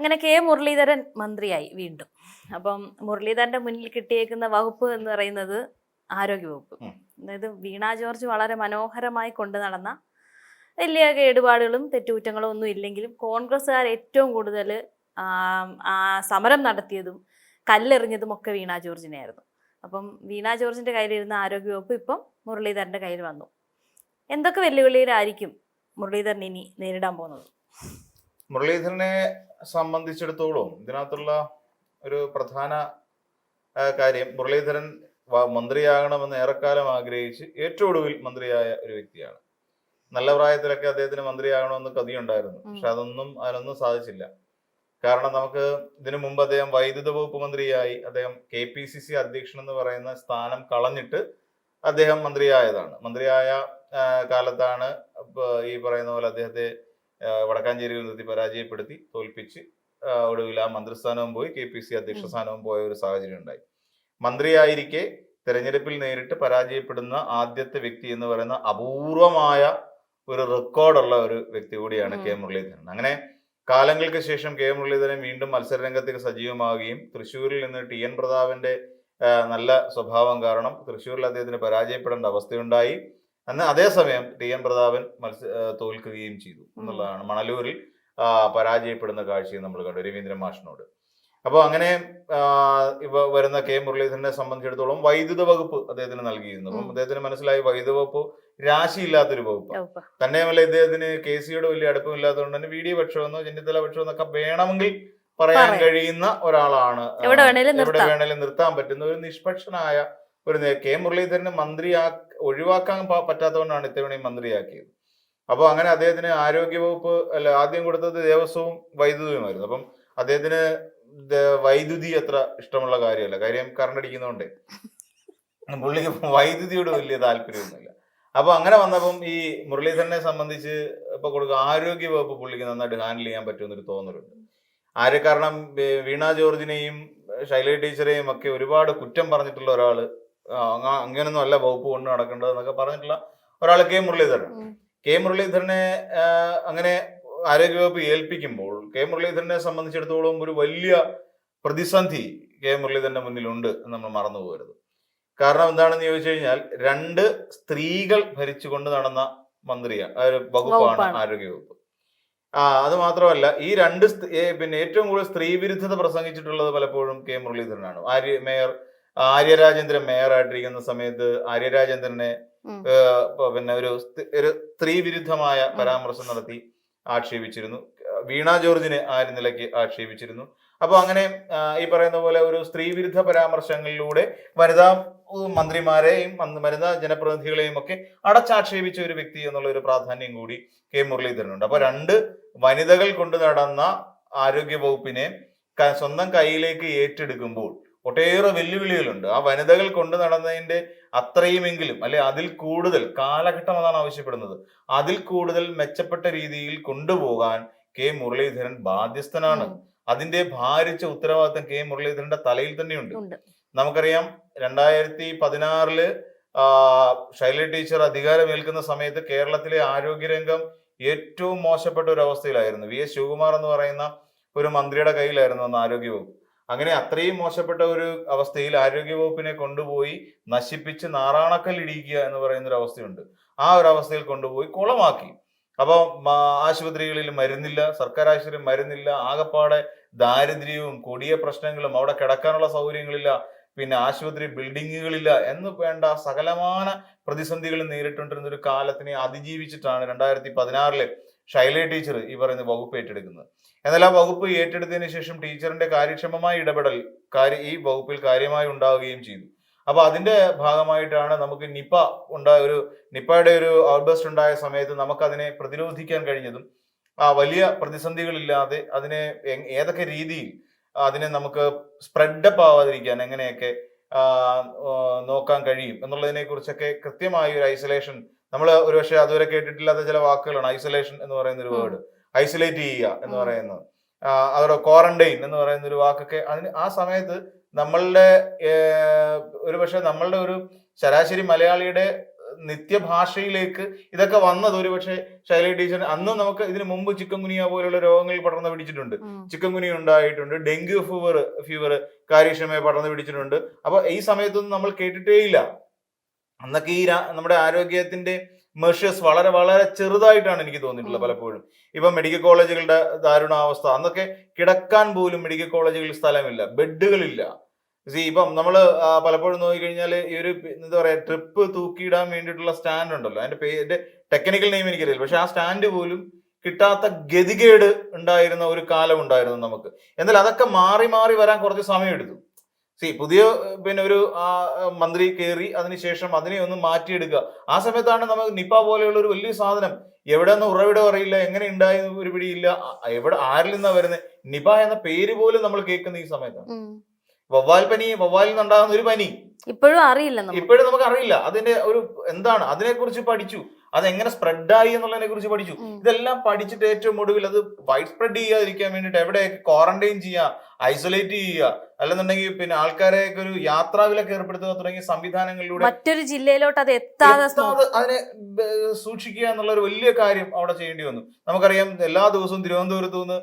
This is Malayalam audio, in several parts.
അങ്ങനെ കെ മുരളീധരൻ മന്ത്രിയായി വീണ്ടും. അപ്പം മുരളീധരന്റെ മുന്നിൽ കിട്ടിയേക്കുന്ന വകുപ്പ് എന്ന് പറയുന്നത് ആരോഗ്യവകുപ്പ്. അതായത് വീണ ജോർജ് വളരെ മനോഹരമായി കൊണ്ടു നടന്ന വലിയ കേടുപാടുകളും തെറ്റുകുറ്റങ്ങളും ഒന്നും ഇല്ലെങ്കിലും കോൺഗ്രസ്സുകാർ ഏറ്റവും കൂടുതൽ സമരം നടത്തിയതും കല്ലെറിഞ്ഞതും ഒക്കെ വീണ ജോർജിനെയായിരുന്നു. അപ്പം വീണ ജോർജിന്റെ കയ്യിലിരുന്ന ആരോഗ്യവകുപ്പ് ഇപ്പം മുരളീധരന്റെ കയ്യിൽ വന്നു. എന്തൊക്കെ വെല്ലുവിളിയിലായിരിക്കും മുരളീധരൻ ഇനി നേരിടാൻ പോകുന്നത്? മുരളീധരനെ സംബന്ധിച്ചിടത്തോളം ഇതിനകത്തുള്ള ഒരു പ്രധാന കാര്യം, മുരളീധരൻ മന്ത്രിയാകണമെന്ന് ഏറെക്കാലം ആഗ്രഹിച്ച് ഏറ്റവും ഒടുവിൽ മന്ത്രിയായ ഒരു വ്യക്തിയാണ്. നല്ല പ്രായത്തിലൊക്കെ അദ്ദേഹത്തിന് മന്ത്രിയാകണമെന്ന് കൊതിയുണ്ടായിരുന്നു. പക്ഷെ അതിനൊന്നും സാധിച്ചില്ല. കാരണം നമുക്ക് ഇതിനു മുമ്പ് അദ്ദേഹം വൈദ്യുത വകുപ്പ് മന്ത്രിയായി അദ്ദേഹം KPCC അധ്യക്ഷൻ എന്ന് പറയുന്ന സ്ഥാനം കളഞ്ഞിട്ട് അദ്ദേഹം മന്ത്രിയായതാണ്. മന്ത്രിയായ കാലത്താണ് ഈ പറയുന്ന പോലെ അദ്ദേഹത്തെ വടക്കാഞ്ചേരിയിൽ നിർത്തി പരാജയപ്പെടുത്തി തോൽപ്പിച്ച് ഒടുവിൽ ആ മന്ത്രിസ്ഥാനവും പോയി KPCC അധ്യക്ഷ സ്ഥാനവും പോയ ഒരു സാഹചര്യം ഉണ്ടായി. മന്ത്രിയായിരിക്കെ തെരഞ്ഞെടുപ്പിൽ നേരിട്ട് പരാജയപ്പെടുന്ന ആദ്യത്തെ വ്യക്തി എന്ന് പറയുന്ന അപൂർവമായ ഒരു റെക്കോർഡുള്ള ഒരു വ്യക്തി കൂടിയാണ് കെ മുരളീധരൻ. അങ്ങനെ കാലങ്ങൾക്ക് ശേഷം കെ മുരളീധരൻ വീണ്ടും മത്സരരംഗത്തേക്ക് സജീവമാവുകയും തൃശ്ശൂരിൽ നിന്ന് TN പ്രതാപന്റെ നല്ല സ്വഭാവം കാരണം തൃശ്ശൂരിൽ അദ്ദേഹത്തിന് പരാജയപ്പെടേണ്ട അവസ്ഥയുണ്ടായി. അതേസമയം TN പ്രതാപൻ തോൽക്കുകയും ചെയ്തു എന്നുള്ളതാണ്. മണലൂരിൽ പരാജയപ്പെടുന്ന കാഴ്ചയും നമ്മൾ കണ്ടു രവീന്ദ്രൻ മാഷിനോട്. അപ്പോൾ അങ്ങനെ വരുന്ന കെ മുരളീധരനെ സംബന്ധിച്ചിടത്തോളം വൈദ്യുത വകുപ്പ് അദ്ദേഹത്തിന് നൽകിയിരുന്നു. അപ്പം അദ്ദേഹത്തിന് മനസ്സിലായി വൈദ്യുത വകുപ്പ് രാശിയില്ലാത്തൊരു വകുപ്പ് തന്നെയുമല്ല. ഇദ്ദേഹത്തിന് KCയോട് വലിയ അടുപ്പമില്ലാത്തതുകൊണ്ട് തന്നെ VD പക്ഷമെന്നോ ചെന്നിത്തല പക്ഷമെന്നൊക്കെ വേണമെങ്കിൽ പറയാൻ കഴിയുന്ന ഒരാളാണ്. എവിടെ വേണേലും നിർത്താൻ പറ്റുന്ന ഒരു നിഷ്പക്ഷനായ ഒരു കെ മുരളീധരന് ഒഴിവാക്കാൻ പറ്റാത്തതുകൊണ്ടാണ് ഇത്തവണയും മന്ത്രിയാക്കിയത്. അപ്പോൾ അങ്ങനെ അദ്ദേഹത്തിന് ആരോഗ്യവകുപ്പ് ആദ്യം കൊടുത്തത് ദേവസ്വവും വൈദ്യുതിയുമായിരുന്നു. അപ്പം അദ്ദേഹത്തിന് വൈദ്യുതി അത്ര ഇഷ്ടമുള്ള കാര്യമല്ല. കാര്യം കറണ്ട് അടിക്കുന്നതുകൊണ്ട് പുള്ളിക്ക് വൈദ്യുതിയോട് വലിയ താല്പര്യമൊന്നുമില്ല. അപ്പൊ അങ്ങനെ വന്നപ്പം ഈ മുരളീധരനെ സംബന്ധിച്ച് ഇപ്പൊ കൊടുക്കുക ആരോഗ്യ വകുപ്പ് പുള്ളിക്ക് നന്നായിട്ട് ഹാൻഡിൽ ചെയ്യാൻ പറ്റുമെന്നൊരു തോന്നലുണ്ട്. കാരണം വീണ ജോർജിനെയും ശൈലജ ടീച്ചറെയും ഒക്കെ ഒരുപാട് കുറ്റം പറഞ്ഞിട്ടുള്ള ഒരാള്, അങ്ങനൊന്നും അല്ല വകുപ്പ് കൊണ്ട് നടക്കേണ്ടത് എന്നൊക്കെ പറഞ്ഞിട്ടുള്ള ഒരാൾ കെ മുരളീധരൻ. കെ മുരളീധരനെ അങ്ങനെ ആരോഗ്യവകുപ്പ് ഏൽപ്പിക്കുമ്പോൾ കെ മുരളീധരനെ സംബന്ധിച്ചിടത്തോളം ഒരു വലിയ പ്രതിസന്ധി കെ മുരളീധരന്റെ മുന്നിലുണ്ട് എന്ന് നമ്മൾ മറന്നു പോകരുത്. കാരണം എന്താണെന്ന് ചോദിച്ചു കഴിഞ്ഞാൽ 2 സ്ത്രീകൾ ഭരിച്ചുകൊണ്ട് നടന്ന വകുപ്പാണ് ആരോഗ്യവകുപ്പ്. അത് മാത്രമല്ല ഈ 2 പിന്നെ ഏറ്റവും കൂടുതൽ സ്ത്രീ വിരുദ്ധത പ്രസംഗിച്ചിട്ടുള്ളത് പലപ്പോഴും കെ മുരളീധരനാണ്. ആര്യരാജേന്ദ്രൻ മേയറായിട്ടിരിക്കുന്ന സമയത്ത് ആര്യരാജേന്ദ്രനെ പിന്നെ ഒരു സ്ത്രീ വിരുദ്ധമായ പരാമർശം നടത്തി ആക്ഷേപിച്ചിരുന്നു. വീണ ജോർജിനെ ആ നിലയ്ക്ക് ആക്ഷേപിച്ചിരുന്നു. അപ്പൊ അങ്ങനെ ഈ പറയുന്ന പോലെ ഒരു സ്ത്രീ വിരുദ്ധ പരാമർശങ്ങളിലൂടെ വനിതാ മന്ത്രിമാരെയും വനിതാ ജനപ്രതിനിധികളെയും ഒക്കെ അടച്ചാക്ഷേപിച്ച ഒരു വ്യക്തി എന്നുള്ള ഒരു പ്രാധാന്യം കൂടി കെ മുരളീധരനുണ്ട്. അപ്പൊ 2 വനിതകൾ കൊണ്ടു നടന്ന ആരോഗ്യ വകുപ്പിനെ സ്വന്തം കയ്യിലേക്ക് ഏറ്റെടുക്കുമ്പോൾ ഒട്ടേറെ വെല്ലുവിളികളുണ്ട്. ആ വനിതകൾ കൊണ്ടു നടന്നതിന്റെ അത്രയുമെങ്കിലും അല്ലെ അതിൽ കൂടുതൽ കാലഘട്ടം അതാണ് ആവശ്യപ്പെടുന്നത്. അതിൽ കൂടുതൽ മെച്ചപ്പെട്ട രീതിയിൽ കൊണ്ടുപോകാൻ കെ മുരളീധരൻ ബാധ്യസ്ഥനാണ്. അതിന്റെ ഭാരിച്ച ഉത്തരവാദിത്തം കെ മുരളീധരന്റെ തലയിൽ തന്നെയുണ്ട്. നമുക്കറിയാം 2016 ശൈലജ ടീച്ചർ അധികാരമേൽക്കുന്ന സമയത്ത് കേരളത്തിലെ ആരോഗ്യരംഗം ഏറ്റവും മോശപ്പെട്ട ഒരു അവസ്ഥയിലായിരുന്നു. VS ശിവകുമാർ എന്ന് പറയുന്ന ഒരു മന്ത്രിയുടെ കയ്യിലായിരുന്നു അന്ന് ആരോഗ്യവകുപ്പ്. അങ്ങനെ അത്രയും മോശപ്പെട്ട ഒരു അവസ്ഥയിൽ ആരോഗ്യവകുപ്പിനെ കൊണ്ടുപോയി നശിപ്പിച്ച് നാറാണക്കല്ലിടിക്കുക എന്ന് പറയുന്ന ഒരു അവസ്ഥയുണ്ട്. ആ ഒരു അവസ്ഥയിൽ കൊണ്ടുപോയി കുളമാക്കി. അപ്പോൾ ആശുപത്രികളിൽ മരുന്നില്ല, സർക്കാർ ആശുപത്രിയിൽ മരുന്നില്ല, ആകപ്പാടെ ദാരിദ്ര്യവും കൊടിയ പ്രശ്നങ്ങളും, അവിടെ കിടക്കാനുള്ള സൗകര്യങ്ങളില്ല, പിന്നെ ആശുപത്രി ബിൽഡിങ്ങുകളില്ല എന്ന് വേണ്ട സകലമാന പ്രതിസന്ധികൾ നേരിട്ടുകൊണ്ടിരുന്ന ഒരു കാലത്തിനെ അതിജീവിച്ചിട്ടാണ് 2016 ശൈലജ ടീച്ചർ ഈ പറയുന്ന വകുപ്പ് ഏറ്റെടുക്കുന്നത്. എന്നാൽ ആ വകുപ്പ് ഏറ്റെടുത്തതിന് ശേഷം ടീച്ചറിന്റെ കാര്യക്ഷമമായ ഇടപെടൽ ഈ വകുപ്പിൽ കാര്യമായി ഉണ്ടാവുകയും ചെയ്തു. അപ്പൊ അതിന്റെ ഭാഗമായിട്ടാണ് നമുക്ക് നിപ്പയുടെ ഒരു ഔട്ട്ബസ്റ്റ് ഉണ്ടായ സമയത്ത് നമുക്കതിനെ പ്രതിരോധിക്കാൻ കഴിഞ്ഞതും വലിയ പ്രതിസന്ധികളില്ലാതെ അതിനെ ഏതൊക്കെ രീതിയിൽ അതിനെ നമുക്ക് സ്പ്രെഡപ്പ് ആവാതിരിക്കാൻ എങ്ങനെയൊക്കെ നോക്കാൻ കഴിയും എന്നുള്ളതിനെ കുറിച്ചൊക്കെ കൃത്യമായ ഒരു ഐസൊലേഷൻ, നമ്മൾ ഒരുപക്ഷെ അതുവരെ കേട്ടിട്ടില്ലാത്ത ചില വാക്കുകളാണ്. ഐസൊലേഷൻ എന്ന് പറയുന്ന ഒരു വേർഡ്, ഐസൊലേറ്റ് ചെയ്യുക എന്ന് പറയുന്നത്, അതോടെ ക്വാറന്റൈൻ എന്ന് പറയുന്ന ഒരു വാക്കൊക്കെ ആ സമയത്ത് നമ്മളുടെ ഒരുപക്ഷെ നമ്മളുടെ ഒരു ശരാശരി മലയാളിയുടെ നിത്യഭാഷയിലേക്ക് ഇതൊക്കെ വന്നത് ഒരു പക്ഷേ ശൈലജ ടീച്ചർ അന്ന് നമുക്ക് ഇതിനു മുമ്പ് ചിക്കൻ ഗുനിയ പോലുള്ള രോഗങ്ങൾ പടർന്നു പിടിച്ചിട്ടുണ്ട്. ചിക്കൻ ഗുനിയ ഉണ്ടായിട്ടുണ്ട്, ഡെങ്കു ഫീവർ കാര്യക്ഷമമായി പടർന്നു പിടിച്ചിട്ടുണ്ട്. അപ്പൊ ഈ സമയത്തൊന്നും നമ്മൾ കേട്ടിട്ടേ ഇല്ല. അന്നൊക്കെ ഈ നമ്മുടെ ആരോഗ്യത്തിന്റെ മെഷേഴ്സ് വളരെ വളരെ ചെറുതായിട്ടാണ് എനിക്ക് തോന്നിയിട്ടുള്ളത് പലപ്പോഴും. ഇപ്പൊ മെഡിക്കൽ കോളേജുകളുടെ ദാരുണാവസ്ഥ, അന്നൊക്കെ കിടക്കാൻ പോലും മെഡിക്കൽ കോളേജുകളിൽ സ്ഥലമില്ല, ബെഡുകളില്ല. ഇപ്പം നമ്മൾ പലപ്പോഴും നോക്കിക്കഴിഞ്ഞാൽ ഈ ഒരു എന്താ പറയാ ട്രിപ്പ് തൂക്കിയിടാൻ വേണ്ടിയിട്ടുള്ള സ്റ്റാൻഡ് ഉണ്ടല്ലോ, അതിന്റെ പേര് ടെക്നിക്കൽ നെയിം എനിക്കറിയില്ല, പക്ഷെ ആ സ്റ്റാൻഡ് പോലും കിട്ടാത്ത ഗതികേട് ഉണ്ടായിരുന്ന ഒരു കാലം ഉണ്ടായിരുന്നു നമുക്ക്. എന്നാൽ അതൊക്കെ മാറി മാറി വരാൻ കുറച്ച് സമയമെടുത്തു. പുതിയ പിന്നെ ഒരു മന്ത്രി കയറി, അതിനുശേഷം അതിനെ ഒന്ന് മാറ്റിയെടുക്കുക. ആ സമയത്താണ് നമുക്ക് നിപ്പ പോലെയുള്ള ഒരു വലിയ സാധനം എവിടെ നിന്ന് ഉറവിടം അറിയില്ല, എങ്ങനെ ഉണ്ടായ ഒരു പിടിയില്ല, എവിടെ ആരിൽ നിന്നാ വരുന്നത്, നിപ എന്ന പേര് പോലും നമ്മൾ കേൾക്കുന്ന ഈ സമയത്താണ്. വവ്വാൽ പനി, വവ്വാലിൽ നിന്നുണ്ടാകുന്ന ഒരു പനി ഇപ്പോഴും അറിയില്ല, ഇപ്പോഴും നമുക്ക് അറിയില്ല അതിന്റെ ഒരു എന്താണ്, അതിനെക്കുറിച്ച് പഠിച്ചു, അതെങ്ങനെ സ്പ്രെഡായി എന്നുള്ളതിനെ കുറിച്ച് പഠിച്ചു. ഇതെല്ലാം പഠിച്ചിട്ട് ഏറ്റവും ഒടുവിൽ അത് വൈഡ് സ്പ്രെഡ് ചെയ്യാതിരിക്കാൻ വേണ്ടിയിട്ട് എവിടെയൊക്കെ ക്വാറന്റൈൻ ചെയ്യുക, ഐസൊലേറ്റ് ചെയ്യുക, അല്ലെന്നുണ്ടെങ്കിൽ പിന്നെ ആൾക്കാരെയൊക്കെ ഒരു യാത്രാവിലൊക്കെ ഏർപ്പെടുത്തുക തുടങ്ങിയ സംവിധാനങ്ങളിലൂടെ മറ്റൊരു ജില്ലയിലോട്ട് അത് എത്താതെ അതിനെ സൂക്ഷിക്കുക എന്നുള്ള ഒരു വലിയ കാര്യം അവിടെ ചെയ്യേണ്ടി വന്നു. നമുക്കറിയാം എല്ലാ ദിവസവും തിരുവനന്തപുരത്ത് നിന്ന്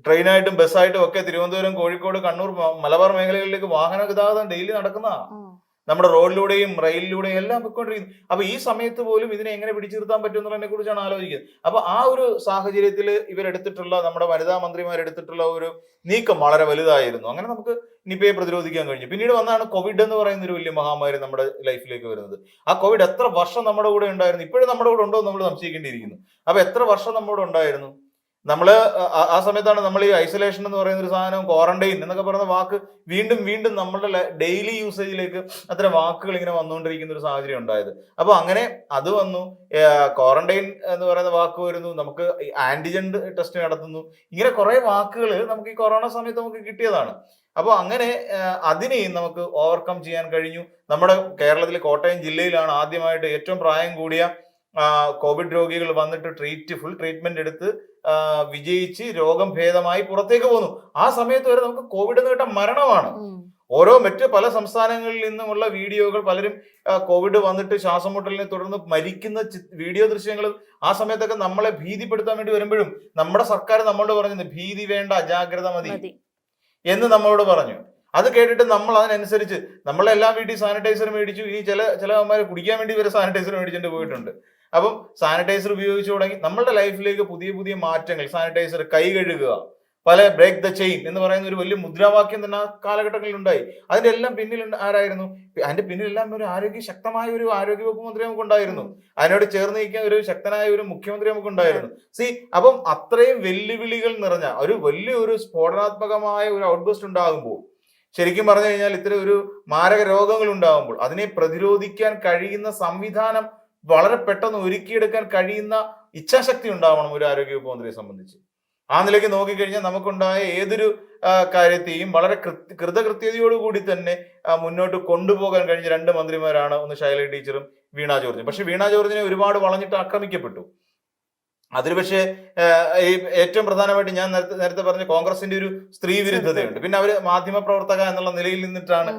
ട്രെയിനായിട്ടും ബസ്സായിട്ടും ഒക്കെ തിരുവനന്തപുരം, കോഴിക്കോട്, കണ്ണൂർ, മലബാർ മേഖലകളിലേക്ക് വാഹന ഗതാഗതം ഡെയിലി നടക്കുന്നതാണ്. നമ്മുടെ റോഡിലൂടെയും റെയിലിലൂടെയും എല്ലാം പൊയ്ക്കൊണ്ടിരിക്കുന്നു. അപ്പൊ ഈ സമയത്ത് പോലും ഇതിനെ എങ്ങനെ പിടിച്ചു നിർത്താൻ പറ്റും എന്നുള്ളതിനെ കുറിച്ചാണ് ആലോചിക്കുന്നത്. അപ്പൊ ആ ഒരു സാഹചര്യത്തിൽ ഇവരെടുത്തിട്ടുള്ള, നമ്മുടെ വനിതാ മന്ത്രിമാരെടുത്തിട്ടുള്ള ഒരു നീക്കം വളരെ വലുതായിരുന്നു. അങ്ങനെ നമുക്ക് നിപയെ പ്രതിരോധിക്കാൻ കഴിഞ്ഞു. പിന്നീട് വന്നാണ് കോവിഡ് എന്ന് പറയുന്ന ഒരു വലിയ മഹാമാരി നമ്മുടെ ലൈഫിലേക്ക് വരുന്നത്. ആ കോവിഡ് എത്ര വർഷം നമ്മുടെ കൂടെ ഉണ്ടായിരുന്നു, ഇപ്പോഴും നമ്മുടെ കൂടെ ഉണ്ടോ എന്ന് നമ്മൾ സംശയിക്കേണ്ടിയിരിക്കുന്നു. അപ്പൊ എത്ര വർഷം നമ്മുടെ ഉണ്ടായിരുന്നു? നമ്മള് ആ സമയത്താണ് നമ്മൾ ഈ ഐസൊലേഷൻ എന്ന് പറയുന്ന ഒരു സാധനം, ക്വാറന്റൈൻ എന്നൊക്കെ പറയുന്ന വാക്ക് വീണ്ടും വീണ്ടും നമ്മളുടെ ഡെയിലി യൂസേജിലേക്ക് അത്തരം വാക്കുകൾ ഇങ്ങനെ വന്നുകൊണ്ടിരിക്കുന്ന ഒരു സാഹചര്യം ഉണ്ടായത്. അപ്പൊ അങ്ങനെ അത് വന്നു, ക്വാറന്റൈൻ എന്ന് പറയുന്ന വാക്ക് വരുന്നു, നമുക്ക് ആന്റിജൻ ടെസ്റ്റ് നടത്തുന്നു, ഇങ്ങനെ കുറെ വാക്കുകൾ നമുക്ക് ഈ കൊറോണ സമയത്ത് നമുക്ക് കിട്ടിയതാണ്. അപ്പോൾ അങ്ങനെ അതിനെയും നമുക്ക് ഓവർകം ചെയ്യാൻ കഴിഞ്ഞു. നമ്മുടെ കേരളത്തിലെ കോട്ടയം ജില്ലയിലാണ് ആദ്യമായിട്ട് ഏറ്റവും പ്രായം കൂടിയ കോവിഡ് രോഗികൾ വന്നിട്ട് ഫുൾ ട്രീറ്റ്മെന്റ് എടുത്ത് വിജയിച്ച് രോഗം ഭേദമായി പുറത്തേക്ക് പോന്നു. ആ സമയത്ത് വരെ നമുക്ക് കോവിഡ് എന്ന് കേട്ട മരണമാണ്. മറ്റ് പല സംസ്ഥാനങ്ങളിൽ നിന്നുമുള്ള വീഡിയോകൾ, പലരും കോവിഡ് വന്നിട്ട് ശ്വാസം മുട്ടലിനെ തുടർന്ന് മരിക്കുന്ന വീഡിയോ ദൃശ്യങ്ങൾ ആ സമയത്തൊക്കെ നമ്മളെ ഭീതിപ്പെടുത്താൻ വേണ്ടി വരുമ്പോഴും നമ്മുടെ സർക്കാർ നമ്മളോട് പറഞ്ഞത് ഭീതി വേണ്ട, ജാഗ്രത മതി എന്ന് നമ്മളോട് പറഞ്ഞു. അത് കേട്ടിട്ട് നമ്മൾ അതിനനുസരിച്ച് നമ്മളെല്ലാം വീട്ടിൽ സാനിറ്റൈസർ മേടിച്ചു. ഈ ചില അമ്മമാരെ കുടിക്കാൻ വേണ്ടി വരെ സാനിറ്റൈസർ മേടിച്ചിട്ട് പോയിട്ടുണ്ട്. അപ്പം സാനിറ്റൈസർ ഉപയോഗിച്ചു തുടങ്ങി. നമ്മളുടെ ലൈഫിലേക്ക് പുതിയ പുതിയ മാറ്റങ്ങൾ, സാനിറ്റൈസർ, കൈ കഴുകുക, പല ബ്രേക്ക് ദ ചെയിൻ എന്ന് പറയുന്ന ഒരു വലിയ മുദ്രാവാക്യം തന്നെ ആ കാലഘട്ടങ്ങളിൽ ഉണ്ടായി. അതിന്റെ എല്ലാം പിന്നിൽ ആരായിരുന്നു? അതിന്റെ പിന്നിലെല്ലാം ഒരു ശക്തമായ ഒരു ആരോഗ്യവകുപ്പ് മന്ത്രി നമുക്ക് ഉണ്ടായിരുന്നു. അതിനോട് ചേർന്ന് നിൽക്കാൻ ഒരു ശക്തനായ ഒരു മുഖ്യമന്ത്രി നമുക്ക് ഉണ്ടായിരുന്നു. അപ്പം അത്രയും വെല്ലുവിളികൾ നിറഞ്ഞ ഒരു വലിയൊരു സ്ഫോടനാത്മകമായ ഒരു ഔട്ട്ബസ്റ്റ് ഉണ്ടാകുമ്പോൾ, ശരിക്കും പറഞ്ഞു കഴിഞ്ഞാൽ ഇത്തരം ഒരു മാരക രോഗങ്ങൾ ഉണ്ടാകുമ്പോൾ അതിനെ പ്രതിരോധിക്കാൻ കഴിയുന്ന സംവിധാനം വളരെ പെട്ടെന്ന് ഒരുക്കിയെടുക്കാൻ കഴിയുന്ന ഇച്ഛാശക്തി ഉണ്ടാവണം ഒരു ആരോഗ്യവകുപ്പ് മന്ത്രിയെ സംബന്ധിച്ച്. ആ നിലയ്ക്ക് നോക്കിക്കഴിഞ്ഞാൽ നമുക്കുണ്ടായ ഏതൊരു കാര്യത്തെയും വളരെ കൃതകൃത്യതയോടുകൂടി തന്നെ മുന്നോട്ട് കൊണ്ടുപോകാൻ കഴിഞ്ഞ രണ്ട് മന്ത്രിമാരാണ്, ഒന്ന് ശൈലജ ടീച്ചറും വീണ ജോർജും. പക്ഷെ വീണ ജോർജിനെ ഒരുപാട് വളഞ്ഞിട്ട് ആക്രമിക്കപ്പെട്ടു. അതിൽ പക്ഷേ ഏറ്റവും പ്രധാനമായിട്ട് ഞാൻ നേരത്തെ പറഞ്ഞ കോൺഗ്രസിന്റെ ഒരു സ്ത്രീ വിരുദ്ധതയുണ്ട്. പിന്നെ അവര് മാധ്യമ പ്രവർത്തക എന്നുള്ള നിലയിൽ നിന്നിട്ടാണ്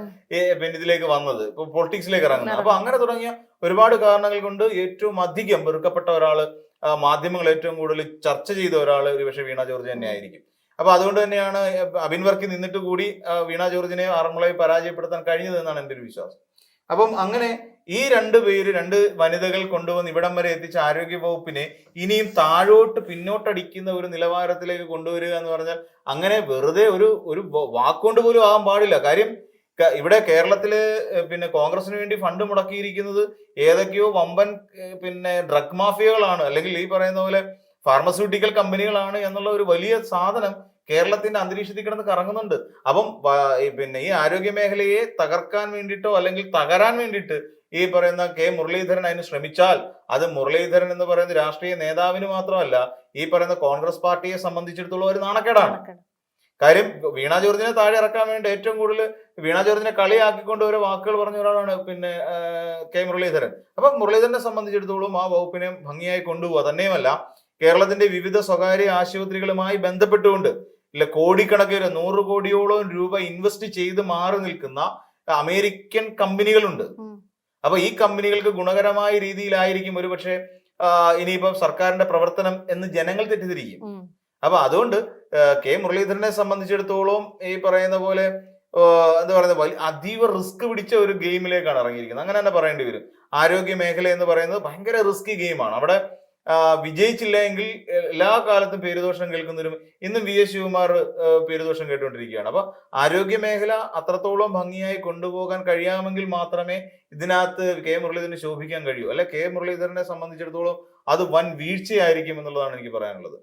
പിന്നെ ഇതിലേക്ക് വന്നത്, ഇപ്പൊ പൊളിറ്റിക്സിലേക്ക് ഇറങ്ങുന്നത്. അപ്പൊ അങ്ങനെ തുടങ്ങിയ ഒരുപാട് കാരണങ്ങൾ കൊണ്ട് ഏറ്റവും അധികം വെറുക്കപ്പെട്ട ഒരാള്, മാധ്യമങ്ങൾ ഏറ്റവും കൂടുതൽ ചർച്ച ചെയ്ത ഒരാള് ഒരുപക്ഷെ വീണ ജോർജ് തന്നെ ആയിരിക്കും. അപ്പൊ അതുകൊണ്ട് തന്നെയാണ് അബിൻ വർക്കി നിന്നിട്ട് കൂടി വീണ ജോർജിനെ ആറന്മുളയിൽ പരാജയപ്പെടുത്താൻ കഴിഞ്ഞത് എന്നാണ് എൻ്റെ ഒരു വിശ്വാസം. അപ്പം അങ്ങനെ ഈ രണ്ട് വനിതകൾ കൊണ്ടുവന്ന് ഇവിടം വരെ എത്തിച്ച ആരോഗ്യ വകുപ്പിനെ ഇനിയും താഴോട്ട് പിന്നോട്ടടിക്കുന്ന ഒരു നിലവാരത്തിലേക്ക് കൊണ്ടുവരിക എന്ന് പറഞ്ഞാൽ അങ്ങനെ വെറുതെ ഒരു വാക്കുകൊണ്ട് പോലും ആകാൻ പാടില്ല. കാര്യം ഇവിടെ കേരളത്തില് പിന്നെ കോൺഗ്രസിന് വേണ്ടി ഫണ്ട് മുടക്കിയിരിക്കുന്നത് ഏതൊക്കെയോ വമ്പൻ പിന്നെ ഡ്രഗ് മാഫിയകളാണ്, അല്ലെങ്കിൽ ഈ പറയുന്ന പോലെ ഫാർമസ്യൂട്ടിക്കൽ കമ്പനികളാണ് എന്നുള്ള ഒരു വലിയ സാധനം കേരളത്തിന്റെ അന്തരീക്ഷത്തിൽ കിടന്ന് കറങ്ങുന്നുണ്ട്. അപ്പം പിന്നെ ഈ ആരോഗ്യ മേഖലയെ തകർക്കാൻ വേണ്ടിയിട്ടോ അല്ലെങ്കിൽ തകരാൻ വേണ്ടിയിട്ട് ഈ പറയുന്ന കെ മുരളീധരൻ അതിന് ശ്രമിച്ചാൽ അത് മുരളീധരൻ എന്ന് പറയുന്ന രാഷ്ട്രീയ നേതാവിന് മാത്രമല്ല ഈ പറയുന്ന കോൺഗ്രസ് പാർട്ടിയെ സംബന്ധിച്ചിടത്തോളം ഒരു നാണക്കേടാണ്. കാര്യം വീണ ജോർജിനെ താഴെ ഇറക്കാൻ വേണ്ടി ഏറ്റവും കൂടുതൽ വീണ ജോർജിനെ കളിയാക്കിക്കൊണ്ട് ഓരോ വാക്കുകൾ പറഞ്ഞ ഒരാളാണ് പിന്നെ കെ മുരളീധരൻ. അപ്പൊ മുരളീധരനെ സംബന്ധിച്ചിടത്തോളം ആ വകുപ്പിനെ ഭംഗിയായി കൊണ്ടുപോകുക തന്നെയുമല്ല, കേരളത്തിന്റെ വിവിധ സ്വകാര്യ ആശുപത്രികളുമായി ബന്ധപ്പെട്ടുകൊണ്ട് കോടിക്കണക്കിന് 100 കോടിയോളം രൂപ ഇൻവെസ്റ്റ് ചെയ്ത് മാറി നിൽക്കുന്ന അമേരിക്കൻ കമ്പനികളുണ്ട്. അപ്പൊ ഈ കമ്പനികൾക്ക് ഗുണകരമായ രീതിയിലായിരിക്കും ഒരുപക്ഷെ ഇനിയിപ്പം സർക്കാരിന്റെ പ്രവർത്തനം എന്ന് ജനങ്ങൾ തെറ്റിദ്ധരിക്കും. അപ്പൊ അതുകൊണ്ട് കെ മുരളീധരനെ സംബന്ധിച്ചിടത്തോളം ഈ പറയുന്ന പോലെ എന്താ പറയുന്നത് അതീവ റിസ്ക് പിടിച്ച ഒരു ഗെയിമിലേക്കാണ് ഇറങ്ങിയിരിക്കുന്നത്, അങ്ങനെ തന്നെ പറയേണ്ടി വരും. ആരോഗ്യ മേഖല എന്ന് പറയുന്നത് ഭയങ്കര റിസ്കി ഗെയിമാണ്. അവിടെ വിജയിച്ചില്ല എങ്കിൽ എല്ലാ കാലത്തും പേരുദോഷം കേൾക്കുന്നവരും ഇന്നും വി എസ് ശിവകുമാർ പേരുദോഷം കേട്ടുകൊണ്ടിരിക്കുകയാണ്. അപ്പൊ ആരോഗ്യ മേഖല അത്രത്തോളം ഭംഗിയായി കൊണ്ടുപോകാൻ കഴിയാമെങ്കിൽ മാത്രമേ ഇതിനകത്ത് കെ മുരളീധരന് ശോഭിക്കാൻ കഴിയൂ. അല്ലെ കെ മുരളീധരനെ സംബന്ധിച്ചിടത്തോളം അത് വൻ വീഴ്ചയായിരിക്കും എന്നുള്ളതാണ് എനിക്ക് പറയാനുള്ളത്.